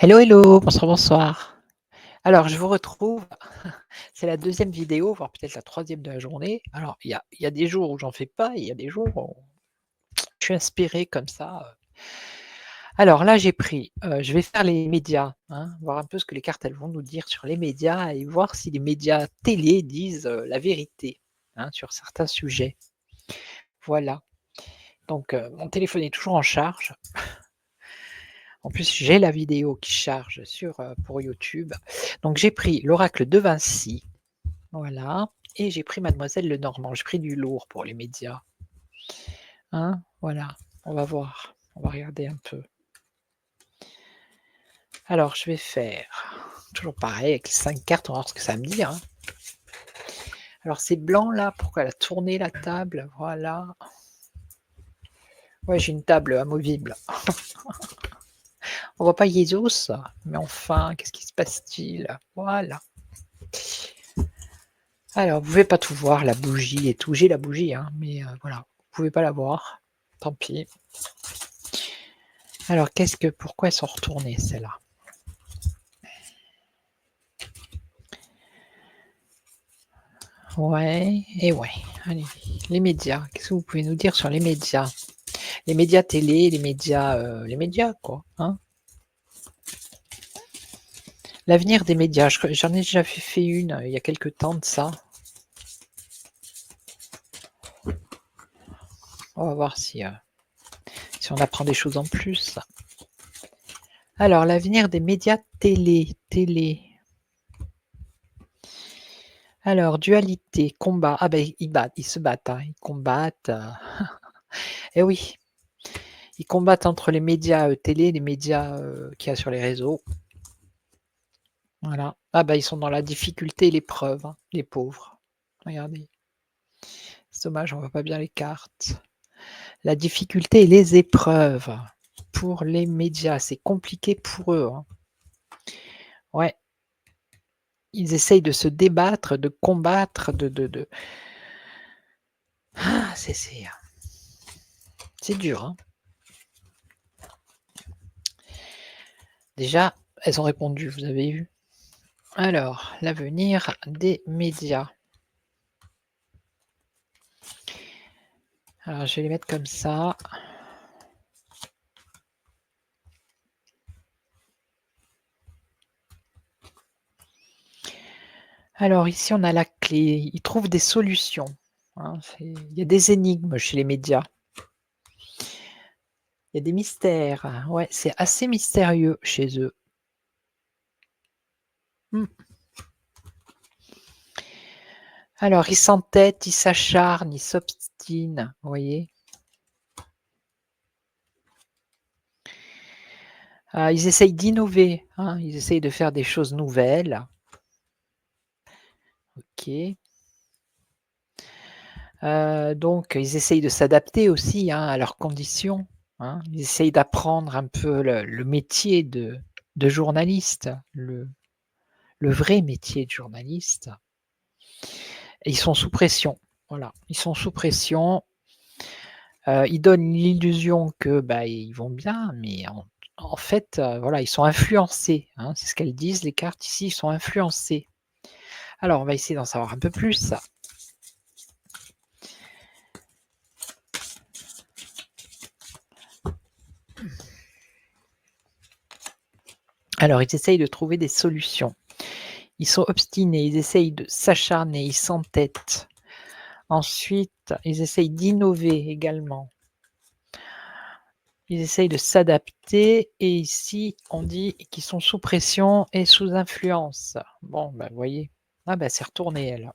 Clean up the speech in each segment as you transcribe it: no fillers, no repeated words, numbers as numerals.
Hello, hello, bonsoir, bonsoir. Alors, je vous retrouve, c'est la deuxième vidéo, voire peut-être la troisième de la journée. Alors, il y a des jours où j'en fais pas et il y a des jours où je suis inspiré comme ça. Alors là, j'ai pris, je vais faire les médias, hein, voir un peu ce que les cartes elles vont nous dire sur les médias et voir si les médias télé disent la vérité, hein, sur certains sujets. Voilà. Donc, mon téléphone est toujours en charge. En plus, j'ai la vidéo qui charge pour YouTube. Donc j'ai pris l'oracle de Vinci, voilà, et j'ai pris Mademoiselle Lenormand. J'ai pris du lourd pour les médias. Hein, voilà, on va voir, on va regarder un peu. Alors je vais faire toujours pareil avec les 5 cartes, on va voir ce que ça me dit, hein. Alors c'est blanc là, pourquoi elle a tourné la table? Voilà. Ouais, j'ai une table amovible. On voit pas Jesus, mais enfin, qu'est-ce qui se passe-t-il? Voilà. Alors, vous pouvez pas tout voir, la bougie et tout. J'ai la bougie, hein, mais voilà, vous pouvez pas la voir. Tant pis. Alors, pourquoi elles sont retournées, celles-là? Ouais, et ouais. Allez, les médias. Qu'est-ce que vous pouvez nous dire sur les médias? Les médias télé, les médias, quoi, hein? L'avenir des médias. J'en ai déjà fait une il y a quelques temps de ça. On va voir si on apprend des choses en plus. Alors, l'avenir des médias télé. Alors, dualité, combat. Ah ben, ils se battent, hein, ils combattent. Eh oui, ils combattent entre les médias télé et les médias qu'il y a sur les réseaux. Voilà. Ah ben, ils sont dans la difficulté et l'épreuve, hein, les pauvres. Regardez. C'est dommage, on voit pas bien les cartes. La difficulté et les épreuves pour les médias, c'est compliqué pour eux, hein. Ouais. Ils essayent de se débattre, de combattre, Ah, c'est dur, hein. Déjà, elles ont répondu, vous avez vu? Alors, l'avenir des médias. Alors, je vais les mettre comme ça. Alors ici, on a la clé. Ils trouvent des solutions, hein. Il y a des énigmes chez les médias. Il y a des mystères. Ouais, c'est assez mystérieux chez eux. Alors, ils s'entêtent, ils s'acharnent, ils s'obstinent, vous voyez? Ils essayent d'innover, hein, ils essayent de faire des choses nouvelles. OK. Donc ils essayent de s'adapter aussi, hein, à leurs conditions, hein. Ils essayent d'apprendre un peu le métier de journaliste, le vrai métier de journaliste. Et ils sont sous pression, voilà. Ils sont sous pression, ils donnent l'illusion que, bah, ils vont bien, mais en fait, voilà, ils sont influencés, hein. C'est ce qu'elles disent les cartes ici, ils sont influencés. Alors on va essayer d'en savoir un peu plus. Alors ils essayent de trouver des solutions. Ils sont obstinés, ils essayent de s'acharner, ils s'entêtent. Ensuite, ils essayent d'innover également. Ils essayent de s'adapter et ici, on dit qu'ils sont sous pression et sous influence. Bon, bah, vous voyez. Ah, bah, c'est retourné, elle.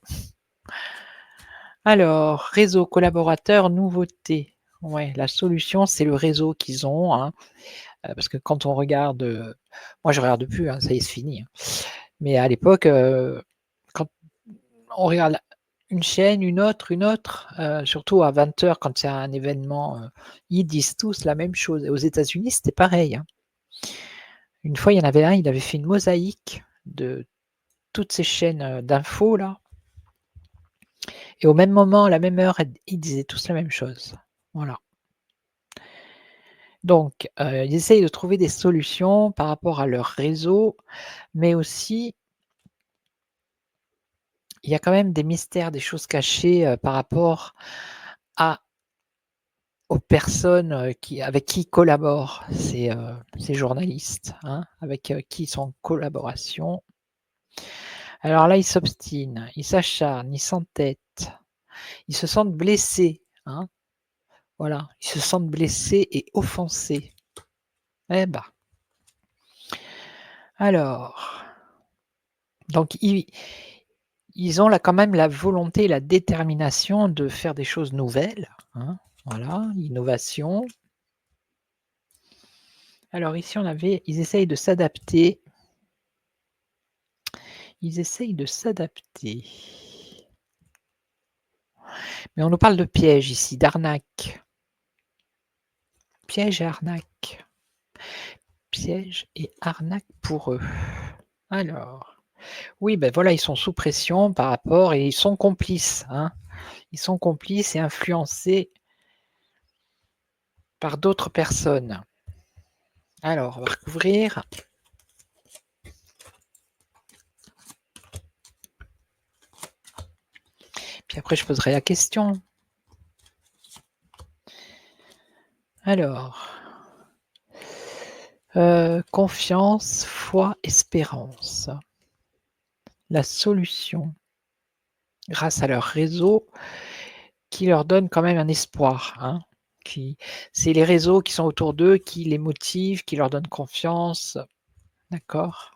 Alors, réseau, collaborateur, nouveauté. Ouais, la solution, c'est le réseau qu'ils ont, hein, parce que quand on regarde, moi je regarde plus, hein, ça y est, c'est fini, hein. Mais à l'époque, quand on regarde une chaîne, une autre, surtout à 20h quand il y a un événement, ils disent tous la même chose et aux États-Unis, c'était pareil, hein. Une fois, il y en avait un, il avait fait une mosaïque de toutes ces chaînes, d'infos là et au même moment, à la même heure, ils disaient tous la même chose. Voilà. Donc, ils essayent de trouver des solutions par rapport à leur réseau, mais aussi il y a quand même des mystères, des choses cachées, par rapport à aux personnes, avec qui ils collaborent ces journalistes, hein, avec, qui ils sont en collaboration. Alors là, ils s'obstinent, ils s'acharnent, ils s'entêtent, ils se sentent blessés, hein, voilà, ils se sentent blessés et offensés. Eh bah, alors, donc ils ont là quand même la volonté et la détermination de faire des choses nouvelles, hein, voilà, innovation. Alors ici on avait ils essayent de s'adapter. Ils essayent de s'adapter. Mais on nous parle de piège ici, d'arnaque. Piège et arnaque. Piège et arnaque pour eux. Alors, oui, ben voilà, ils sont sous pression par rapport et ils sont complices, hein. Ils sont complices et influencés par d'autres personnes. Alors, on va recouvrir. Puis après, je poserai la question. Alors, confiance, foi, espérance. La solution, grâce à leur réseau, qui leur donne quand même un espoir, hein. C'est les réseaux qui sont autour d'eux qui les motivent, qui leur donnent confiance, d'accord?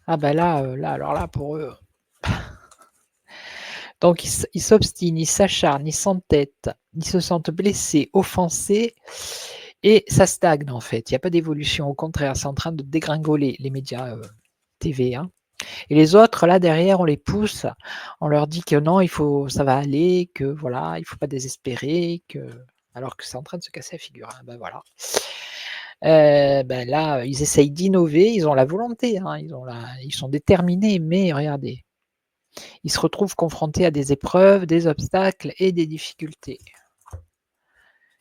Ah bah là, alors là pour eux, donc ils s'obstinent, ils s'acharnent, ils s'entêtent, ils se sentent blessés, offensés et ça stagne en fait. Il y a pas d'évolution, au contraire, c'est en train de dégringoler les médias, TV, hein. Et les autres là derrière, on les pousse, on leur dit que non, ça va aller, que voilà, il faut pas désespérer, alors que c'est en train de se casser la figure, hein, bah voilà. Bah là, ils essayent d'innover, ils ont la volonté, hein, ils sont déterminés, mais regardez, ils se retrouvent confrontés à des épreuves, des obstacles et des difficultés.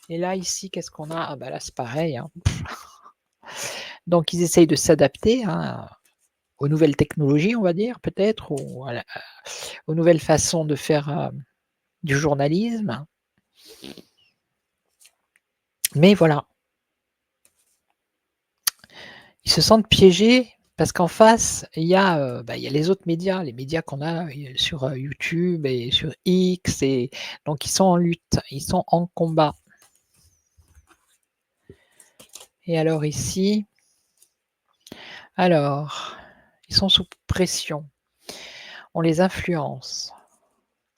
Et là, ici, qu'est-ce qu'on a? Ah bah là, c'est pareil, hein. Donc ils essayent de s'adapter, hein, aux nouvelles technologies, on va dire, peut-être, ou aux nouvelles façons de faire, du journalisme. Mais voilà, ils se sentent piégés parce qu'en face, il y a les autres médias, les médias qu'on a, sur, YouTube et sur X et donc ils sont en lutte, ils sont en combat. Et alors ici, alors, ils sont sous pression, on les influence.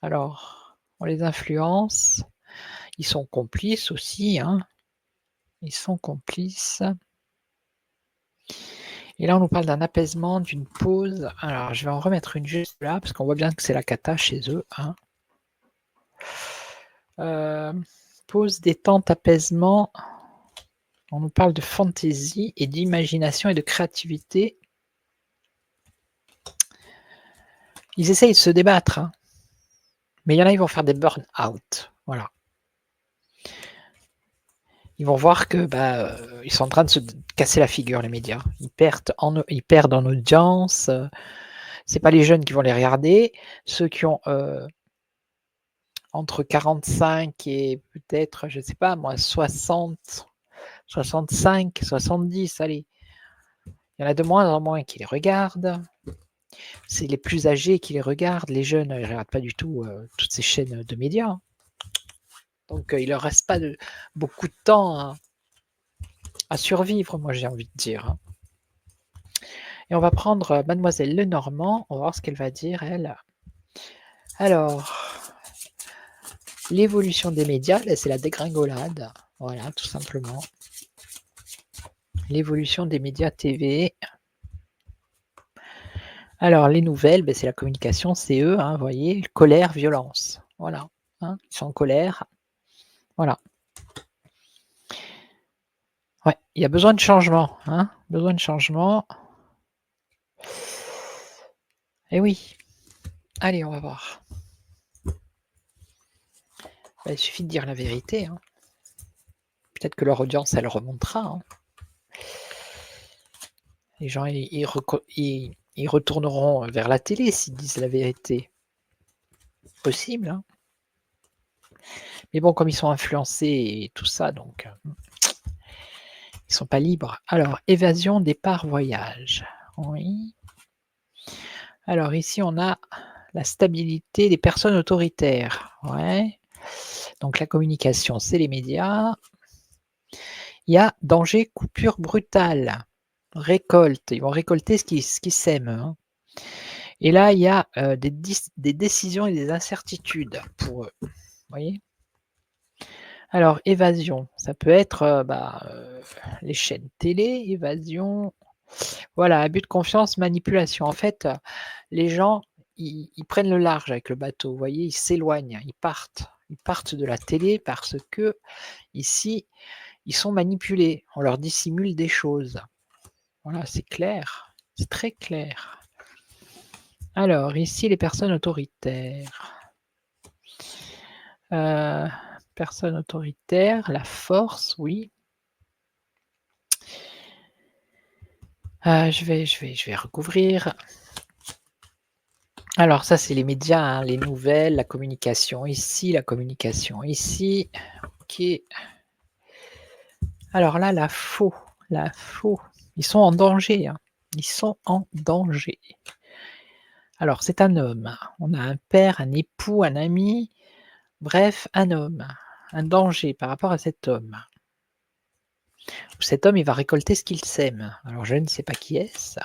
Alors, on les influence, ils sont complices aussi, hein, ils sont complices. Et là, on nous parle d'un apaisement, d'une pause. Alors, je vais en remettre une juste là, parce qu'on voit bien que c'est la cata chez eux, hein. Pause, détente, apaisement. On nous parle de fantaisie et d'imagination et de créativité. Ils essayent de se débattre, hein. Mais il y en a, ils vont faire des burn-out. Voilà. Ils vont voir que ils sont en train de se casser la figure, les médias. Ils perdent en audience. C'est pas les jeunes qui vont les regarder. Ceux qui ont entre 45 et peut-être, je ne sais pas moi, 60, 65, 70, allez. Il y en a de moins en moins qui les regardent. C'est les plus âgés qui les regardent. Les jeunes, ils ne regardent pas du tout toutes ces chaînes de médias. Hein. Donc il leur reste pas beaucoup de temps à survivre, moi j'ai envie de dire, hein. Et on va prendre, mademoiselle Lenormand, on va voir ce qu'elle va dire elle. Alors, l'évolution des médias, là c'est la dégringolade, voilà tout simplement. L'évolution des médias TV. Alors les nouvelles, c'est la communication, c'est eux, hein, vous voyez? Colère, violence, voilà, hein, ils sont en colère, voilà. Ouais, il y a besoin de changement, hein, besoin de changement. Et oui. Allez, on va voir. Il suffit de dire la vérité, hein. Peut-être que leur audience, elle remontera, hein. Les gens, ils retourneront vers la télé s'ils disent la vérité. Possible, hein. Mais bon, comme ils sont influencés et tout ça, donc ils sont pas libres. Alors, évasion, départ, voyage. Oui. Alors ici, on a la stabilité des personnes autoritaires. Ouais. Donc la communication, c'est les médias. Il y a danger, coupure brutale, récolte. Ils vont récolter ce qu'ils sèment, hein. Et là, il y a des décisions et des incertitudes pour eux. Vous voyez? Alors, évasion, ça peut être les chaînes télé, évasion. Voilà, abus de confiance, manipulation. En fait, les gens, ils prennent le large avec le bateau, vous voyez? Ils s'éloignent, ils partent. Ils partent de la télé parce que ici, ils sont manipulés. On leur dissimule des choses. Voilà, c'est clair, c'est très clair. Alors ici, les personnes autoritaires. Personnes autoritaires, la force, oui. Je vais recouvrir. Alors ça, c'est les médias, hein, les nouvelles, la communication ici, la communication ici. OK. Alors là, la faux. Ils sont en danger, hein. Ils sont en danger. Alors c'est un homme. On a un père, un époux, un ami, bref, un homme. Un danger par rapport à cet homme. Cet homme, il va récolter ce qu'il sème. Alors je ne sais pas qui est-ce.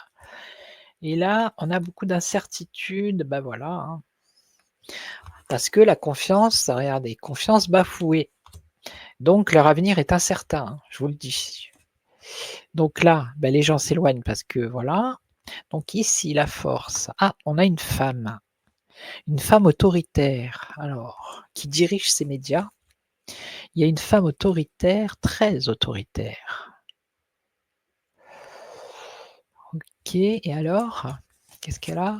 Et là, on a beaucoup d'incertitudes, bah voilà, hein. Parce que la confiance, regardez, confiance bafouée. Donc leur avenir est incertain, hein, je vous le dis. Donc là, les gens s'éloignent parce que voilà. Donc ici, la force. Ah, on a une femme autoritaire, alors, qui dirige ces médias. Il y a une femme autoritaire, très autoritaire. OK, et alors? Qu'est-ce qu'elle a?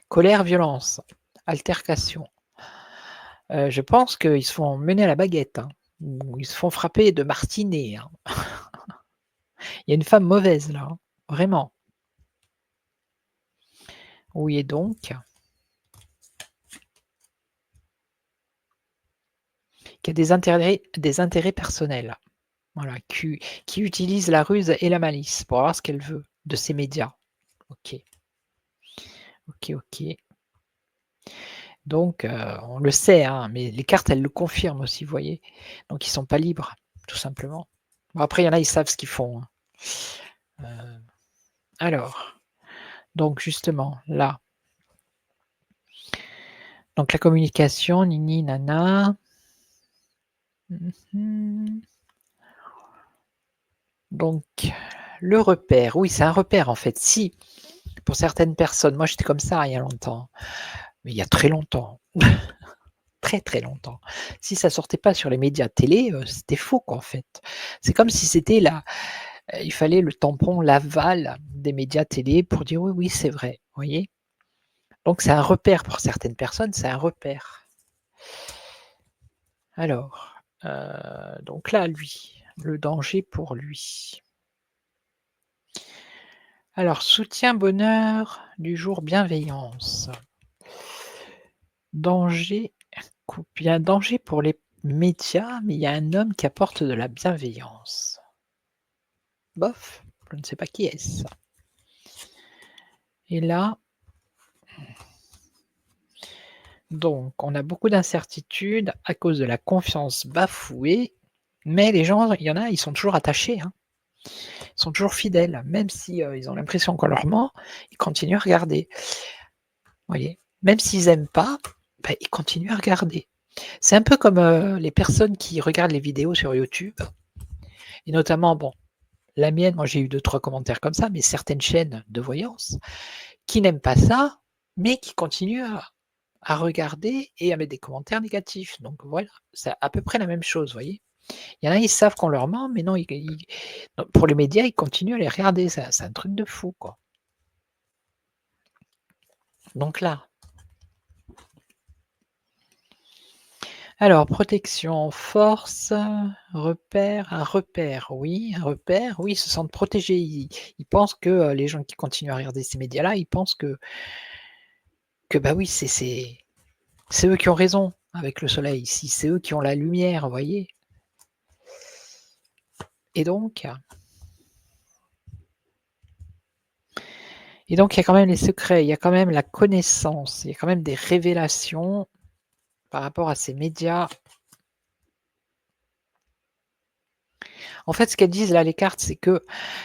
Colère, violence, altercation. Je pense qu'ils se font mener à la baguette, hein, ou ils se font frapper de martinets, hein. Il y a une femme mauvaise là, hein, vraiment. Oui et donc? Qui a des intérêts personnels, voilà, qui utilise la ruse et la malice pour avoir ce qu'elle veut de ces médias. OK. OK, OK. Donc on le sait, hein, mais les cartes, elles le confirment aussi, vous voyez? Donc ils sont pas libres, tout simplement. Bon après, il y en a, ils savent ce qu'ils font, hein. Heu, alors, donc justement, là, donc la communication, nini nana. Mmh. Donc le repère, oui, c'est un repère en fait. Si, pour certaines personnes, moi j'étais comme ça il y a longtemps, mais il y a très longtemps, très, très longtemps. Si ça sortait pas sur les médias télé, c'était faux quoi en fait. C'est comme si c'était il fallait le tampon, l'aval des médias télé pour dire: «Oui, oui, c'est vrai», vous voyez? Donc c'est un repère pour certaines personnes, c'est un repère. Alors, donc là, lui, le danger pour lui. Alors soutien, bonheur du jour, bienveillance. Danger, il y a un danger pour les médias, mais il y a un homme qui apporte de la bienveillance. Bof, je ne sais pas qui est-ce. Et là, Donc on a beaucoup d'incertitudes à cause de la confiance bafouée, mais les gens, il y en a, ils sont toujours attachés, hein. Ils sont toujours fidèles, même si, ils ont l'impression qu'on leur ment, ils continuent à regarder. Vous voyez? Même s'ils aiment pas, bah, ils continuent à regarder. C'est un peu comme, les personnes qui regardent les vidéos sur YouTube et notamment, bon, la mienne, moi j'ai eu deux trois commentaires comme ça, mais certaines chaînes de voyance qui n'aiment pas ça, mais qui continuent à regarder et à mettre des commentaires négatifs. Donc voilà, c'est à peu près la même chose, vous voyez? Il y en a, ils savent qu'on leur ment, mais non, non, pour les médias, ils continuent à les regarder, c'est un truc de fou, quoi. Donc là, alors protection, force, repère, un repère, oui, ils se sentent protégés. Ils pensent que, les gens qui continuent à regarder ces médias-là, ils pensent que, bah, oui, c'est eux qui ont raison avec le soleil, si c'est eux qui ont la lumière, vous voyez? Et donc il y a quand même les secrets, il y a quand même la connaissance, il y a quand même des révélations par rapport à ces médias. En fait, ce qu'elles disent là, les cartes, c'est que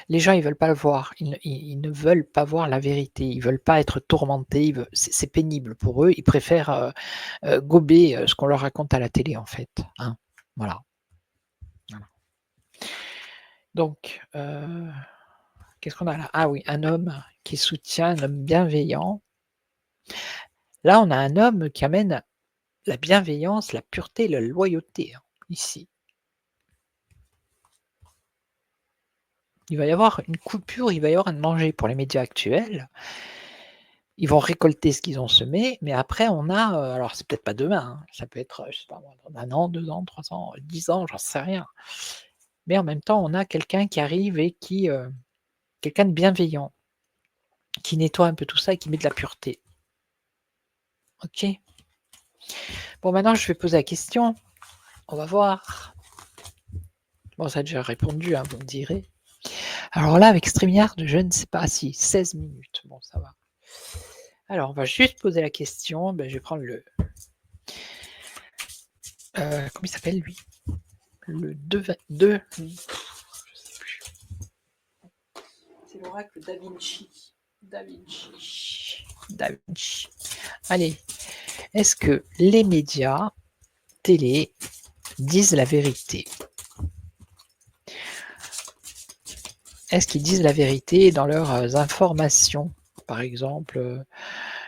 les gens, ils veulent pas le voir. Ils ne veulent pas voir la vérité. Ils veulent pas être tourmentés. Ils veulent c'est pénible pour eux. Ils préfèrent, gober, ce qu'on leur raconte à la télé, en fait, hein. Voilà, voilà. Donc, qu'est-ce qu'on a là? Ah oui, un homme qui soutient, un homme bienveillant. Là, on a un homme qui amène la bienveillance, la pureté, la loyauté, hein, ici. Il va y avoir une coupure, il va y avoir un danger pour les médias actuels. Ils vont récolter ce qu'ils ont semé, mais après on a, alors c'est peut-être pas demain, hein, ça peut être, je sais pas moi, dans 1 an, 2 ans, 3 ans, 10 ans, j'en sais rien. Mais en même temps, on a quelqu'un qui arrive et qui, quelqu'un de bienveillant, qui nettoie un peu tout ça et qui met de la pureté. OK? Bon maintenant je vais poser la question, on va voir. Bon ça a déjà répondu, hein, vous me direz. Alors là avec StreamYard, je ne sais pas, si 16 minutes, bon ça va. Alors on va juste poser la question, je vais prendre comment il s'appelle lui? Le 2 je sais plus. C'est l'oracle Da Vinci. Da Vinci. Da Vinci. Allez, est-ce que les médias télé disent la vérité? Est-ce qu'ils disent la vérité dans leurs informations? Par exemple,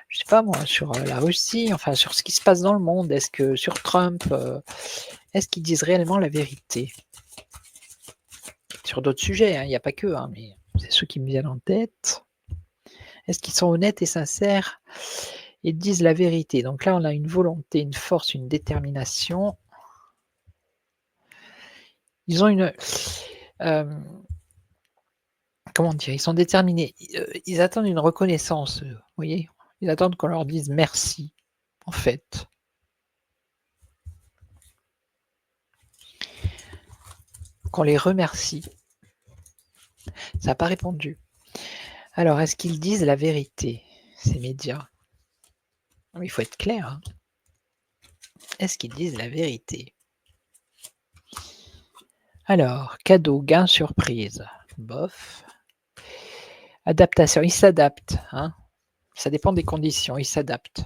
je sais pas moi, sur la Russie, enfin sur ce qui se passe dans le monde, est-ce que sur Trump, est-ce qu'ils disent réellement la vérité? Sur d'autres sujets, hein, il n'y a pas que, hein, mais c'est ceux qui me viennent en tête. Est-ce qu'ils sont honnêtes et sincères et disent la vérité? Donc là, on a une volonté, une force, une détermination. Ils ont une, comment dire? Ils sont déterminés. Ils attendent une reconnaissance, vous voyez? Ils attendent qu'on leur dise merci, en fait. Qu'on les remercie. Ça n'a pas répondu. Alors, est-ce qu'ils disent la vérité, ces médias? Il faut être clair, hein. Est-ce qu'ils disent la vérité? Alors, cadeau, gain, surprise, bof. Adaptation, ils s'adaptent, hein. Ça dépend des conditions, ils s'adaptent.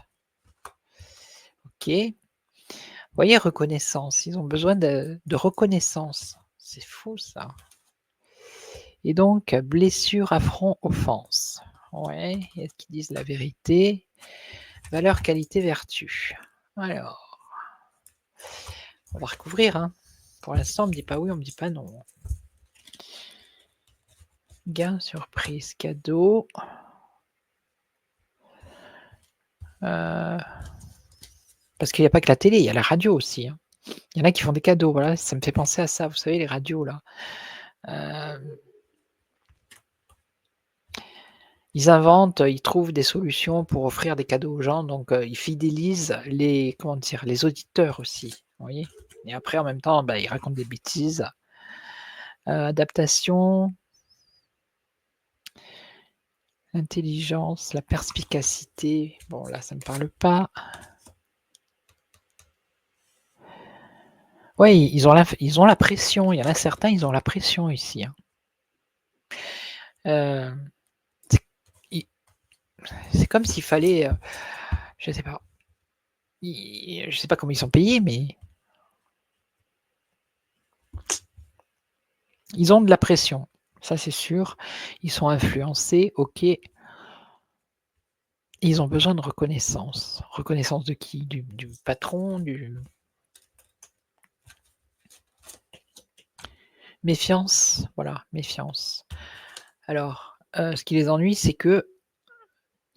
OK. Vous voyez, reconnaissance, ils ont besoin de reconnaissance. C'est fou ça. Et donc, blessure, affront, offense. Ouais, est-ce qu'ils disent la vérité? Valeur, qualité, vertu. Alors, on va recouvrir, hein. Pour l'instant, on me dit pas oui, on me dit pas non. Gain, surprise, cadeau. Parce qu'il n'y a pas que la télé, il y a la radio aussi, hein. Il y en a qui font des cadeaux, voilà, ça me fait penser à ça, vous savez les radios là. Ils inventent, ils trouvent des solutions pour offrir des cadeaux aux gens, donc ils fidélisent les comment dire? Les auditeurs aussi, vous voyez? Et après en même temps, ils racontent des bêtises. Adaptation, intelligence, la perspicacité, bon là ça me parle pas. Ouais, ils ont la pression. Il y en a certains, ils ont la pression ici, hein. C'est i c'est comme s'il fallait, je sais pas, je sais pas comment ils sont payés, mais ils ont de la pression. Ça, c'est sûr. Ils sont influencés, OK. Ils ont besoin de reconnaissance. Reconnaissance de qui? Du patron, du méfiance, voilà, méfiance. Alors, ce qui les ennuie, c'est qu'ils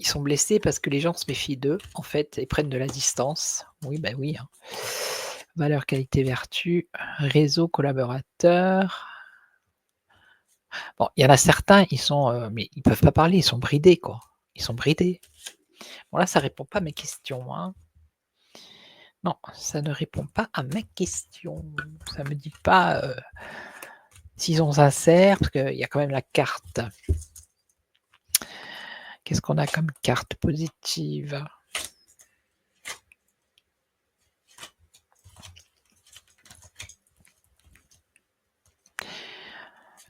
sont blessés parce que les gens se méfient d'eux, en fait, et prennent de la distance. Oui, bah, oui, hein. Valeurs, qualité, vertu, réseau, collaborateur. Bon, il y en a certains, ils sont, mais ils peuvent pas parler, ils sont bridés, quoi. Ils sont bridés. Bon là, ça répond pas à mes questions, hein. Non, ça ne répond pas à mes questions. Ça me dit pas, s'ils sont sincères, parce qu'il y a quand même la carte. Qu'est-ce qu'on a comme carte positive?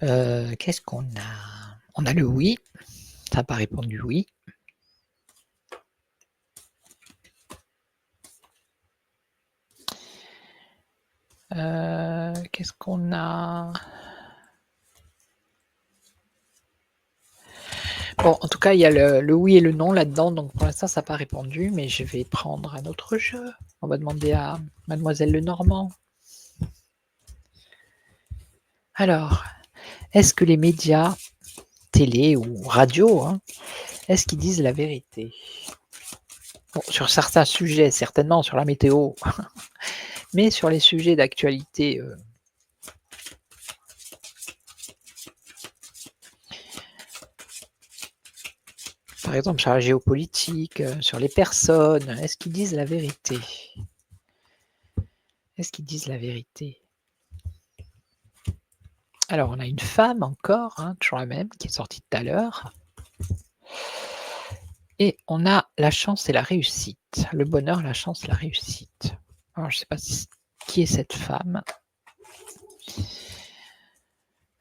Qu'est-ce qu'on a? On a le oui, ça n'a pas répondu oui. Qu'est-ce qu'on a? Bon, en tout cas, il y a le oui et le non là-dedans, donc pour l'instant, ça n'a pas répondu, mais je vais prendre un autre jeu. On va demander à mademoiselle Lenormand. Alors, est-ce que les médias, télé ou radio, hein, est-ce qu'ils disent la vérité? Bon, sur certains sujets, certainement sur la météo, mais sur les sujets d'actualité, par exemple sur la géopolitique, sur les personnes, est-ce qu'ils disent la vérité? Est-ce qu'ils disent la vérité? Alors, on a une femme encore, hein, toujours la même, qui est sortie tout à l'heure. Et on a la chance et la réussite. Le bonheur, la chance, la réussite. Alors, je ne sais pas qui est cette femme.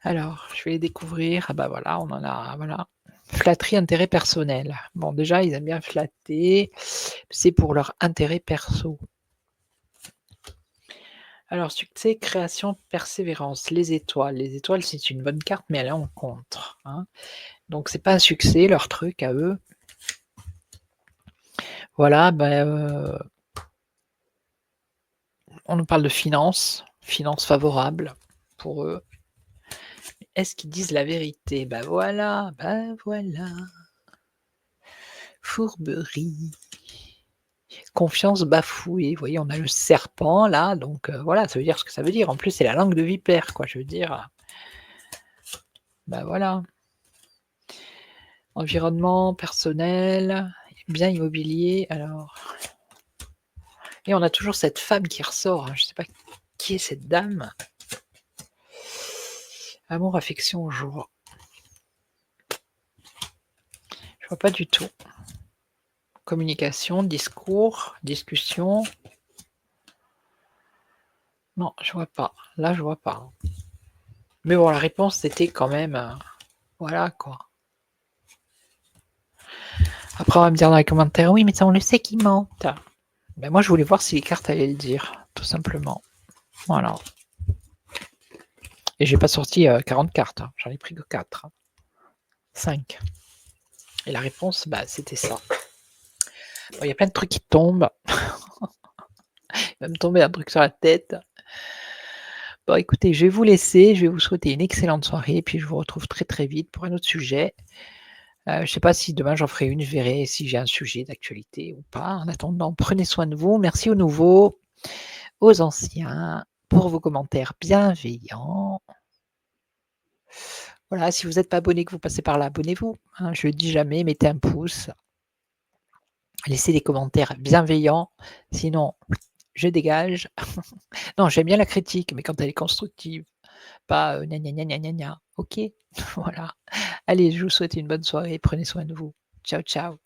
Alors, je vais les découvrir. Ah bah voilà, on en a, voilà. Flatterie, intérêt personnel. Bon, déjà, ils aiment bien flatter. C'est pour leur intérêt perso. Alors, succès, création, persévérance. Les étoiles. Les étoiles, c'est une bonne carte, mais elle est en contre, hein. Donc, c'est pas un succès, leur truc à eux. Voilà, ben, on nous parle de finances, finances favorables pour eux. Est-ce qu'ils disent la vérité? Ben voilà, ben voilà. Fourberie. Confiance bafouée. Vous voyez, on a le serpent là, donc voilà, ça veut dire ce que ça veut dire. En plus, c'est la langue de vipère, quoi, je veux dire. Ben voilà. Environnement, personnel, bien immobilier, alors. Et on a toujours cette femme qui ressort, hein, je ne sais pas qui est cette dame. Amour, affection, joie. Je vois pas du tout. Communication, discours, discussion. Non, je vois pas. Là, je vois pas. Mais bon, la réponse c'était quand même, voilà quoi. Après, on va me dire dans les commentaires, oui, mais ça, on le sait qu'ils mentent. Ben, moi, je voulais voir si les cartes allaient le dire, tout simplement. Voilà. Et j'ai pas sorti 40 cartes, hein. J'en ai pris que 4. 5. Et la réponse, bah, c'était ça. Bon, y a plein de trucs qui tombent. Il va me tomber un truc sur la tête. Bon, écoutez, je vais vous laisser. Je vais vous souhaiter une excellente soirée. Et puis, je vous retrouve très, très vite pour un autre sujet. Je ne sais pas si demain j'en ferai une. Je verrai si j'ai un sujet d'actualité ou pas. En attendant, prenez soin de vous. Merci aux nouveaux, aux anciens, pour vos commentaires bienveillants. Voilà, si vous n'êtes pas abonné, que vous passez par là, abonnez-vous, hein, je le dis jamais, mettez un pouce. Laissez des commentaires bienveillants, sinon je dégage. Non, j'aime bien la critique, mais quand elle est constructive, pas gna gna gna gna gna gna. OK? Voilà. Allez, je vous souhaite une bonne soirée, prenez soin de vous. Ciao, ciao.